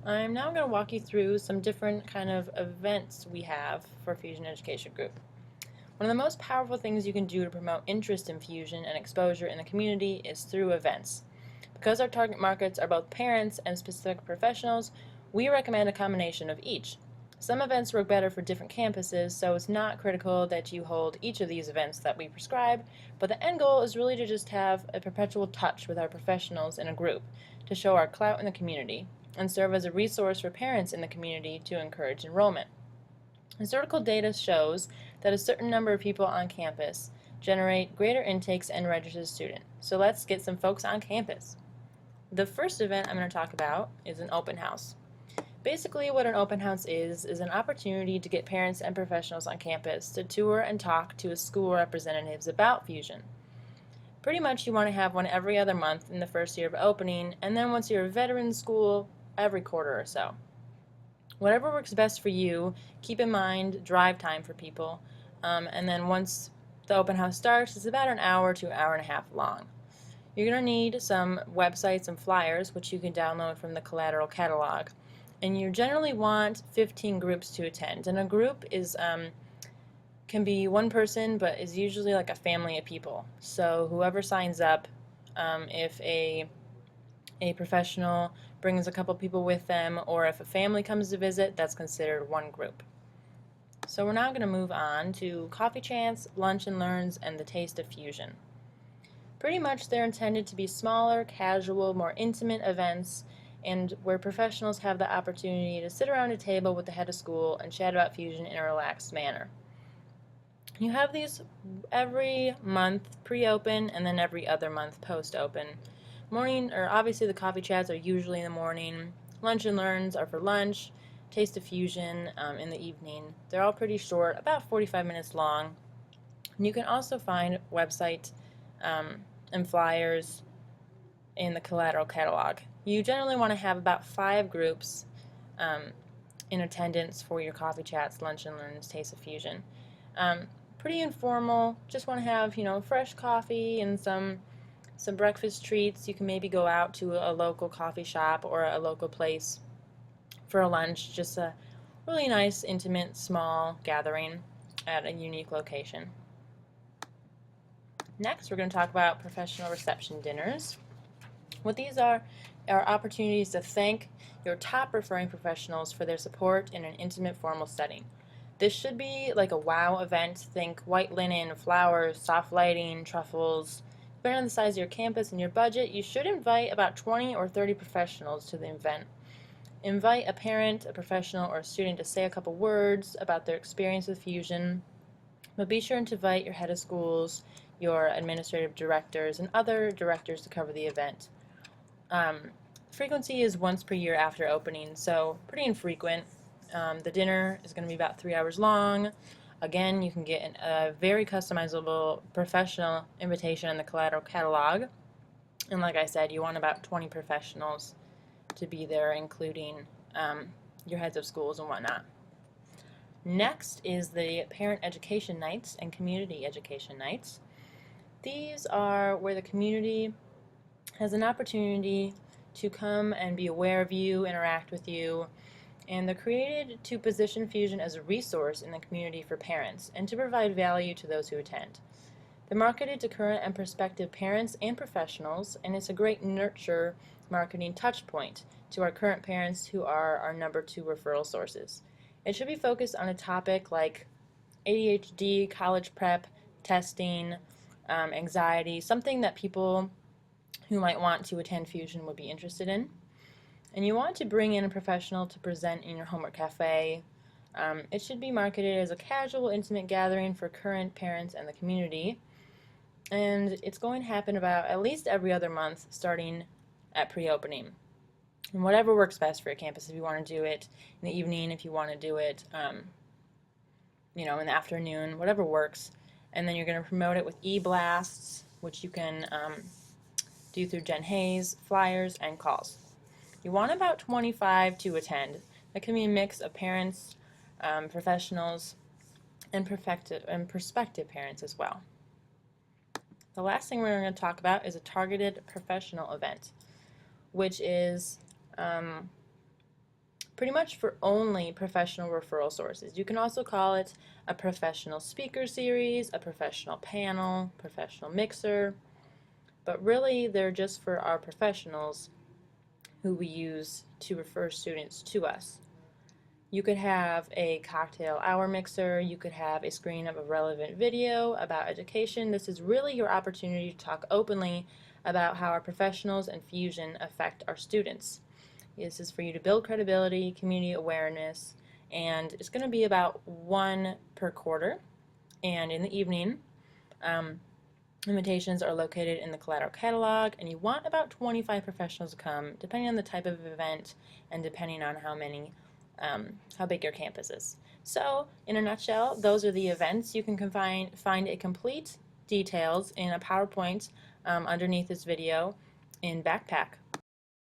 I'm now going to walk you through some different kind of events we have for Fusion Education Group. One of the most powerful things you can do to promote interest in Fusion and exposure in the community is through events. Because our target markets are both parents and specific professionals, we recommend a combination of each. Some events work better for different campuses, so it's not critical that you hold each of these events that we prescribe, but the end goal is really to just have a perpetual touch with our professionals in a group to show our clout in the community and serve as a resource for parents in the community to encourage enrollment. Historical data shows that a certain number of people on campus generate greater intakes and register as students. So let's get some folks on campus. The first event I'm going to talk about is an open house. Basically, what an open house is an opportunity to get parents and professionals on campus to tour and talk to school representatives about Fusion. Pretty much you want to have one every other month in the first year of opening, and then once you're a veteran school, every quarter or so. Whatever works best for you, keep in mind drive time for people, and then once the open house starts, it's about an hour to an hour and a half long. You're going to need some websites and flyers, which you can download from the Collateral Catalog. And you generally want 15 groups to attend. And a group is can be one person, but is usually like a family of people. So whoever signs up, if a professional brings a couple people with them, or if a family comes to visit, that's considered one group. So we're now going to move on to Coffee Chance, Lunch and Learns, and the Taste of Fusion. Pretty much they're intended to be smaller, casual, more intimate events, and where professionals have the opportunity to sit around a table with the head of school and chat about Fusion in a relaxed manner. You have these every month pre-open and then every other month post-open. Morning, or obviously the coffee chats are usually in the morning. Lunch and learns are for lunch. Taste of Fusion in the evening. They're all pretty short, about 45 minutes long. And you can also find website and flyers in the Collateral Catalog. You generally want to have about 5 groups in attendance for your coffee chats, lunch and learns, Taste of Fusion. Pretty informal, just want to have, fresh coffee and some breakfast treats. You can maybe go out to a local coffee shop or a local place for a lunch, just a really nice, intimate, small gathering at a unique location. Next, we're going to talk about professional reception dinners. What these are opportunities to thank your top referring professionals for their support in an intimate, formal setting. This should be like a wow event. Think white linen, flowers, soft lighting, truffles. Depending on the size of your campus and your budget, you should invite about 20 or 30 professionals to the event. Invite a parent, a professional, or a student to say a couple words about their experience with Fusion, but be sure to invite your head of schools, your administrative directors, and other directors to cover the event. Frequency is once per year after opening, so pretty infrequent. The dinner is going to be about 3 hours long. Again, you can get a very customizable professional invitation in the Collateral Catalog. And like I said, you want about 20 professionals to be there, including your heads of schools and whatnot. Next is the Parent Education Nights and Community Education Nights. These are where the community has an opportunity to come and be aware of you, interact with you, and they're created to position Fusion as a resource in the community for parents and to provide value to those who attend. They're marketed to current and prospective parents and professionals, and it's a great nurture marketing touch point to our current parents who are our number 2 referral sources. It should be focused on a topic like ADHD, college prep, testing, anxiety, something that people who might want to attend Fusion would be interested in. And you want to bring in a professional to present in your homework cafe. It should be marketed as a casual, intimate gathering for current parents and the community. And it's going to happen about at least every other month, starting at pre-opening. And whatever works best for your campus. If you want to do it in the evening, if you want to do it, in the afternoon, whatever works. And then you're going to promote it with e-blasts, which you can do through Jen Hayes, flyers, and calls. You want about 25 to attend. That can be a mix of parents, professionals, and prospective parents as well. The last thing we're going to talk about is a targeted professional event, which is pretty much for only professional referral sources. You can also call it a professional speaker series, a professional panel, professional mixer, but really they're just for our professionals who we use to refer students to us. You could have a cocktail hour mixer, you could have a screen of a relevant video about education. This is really your opportunity to talk openly about how our professionals and Fusion affect our students. This is for you to build credibility, community awareness, and it's going to be about one per quarter. And in the evening, invitations are located in the collateral catalog, and you want about 25 professionals to come, depending on the type of event and depending on how big your campus is. So, in a nutshell, those are the events. You can find a complete details in a PowerPoint underneath this video in Backpack.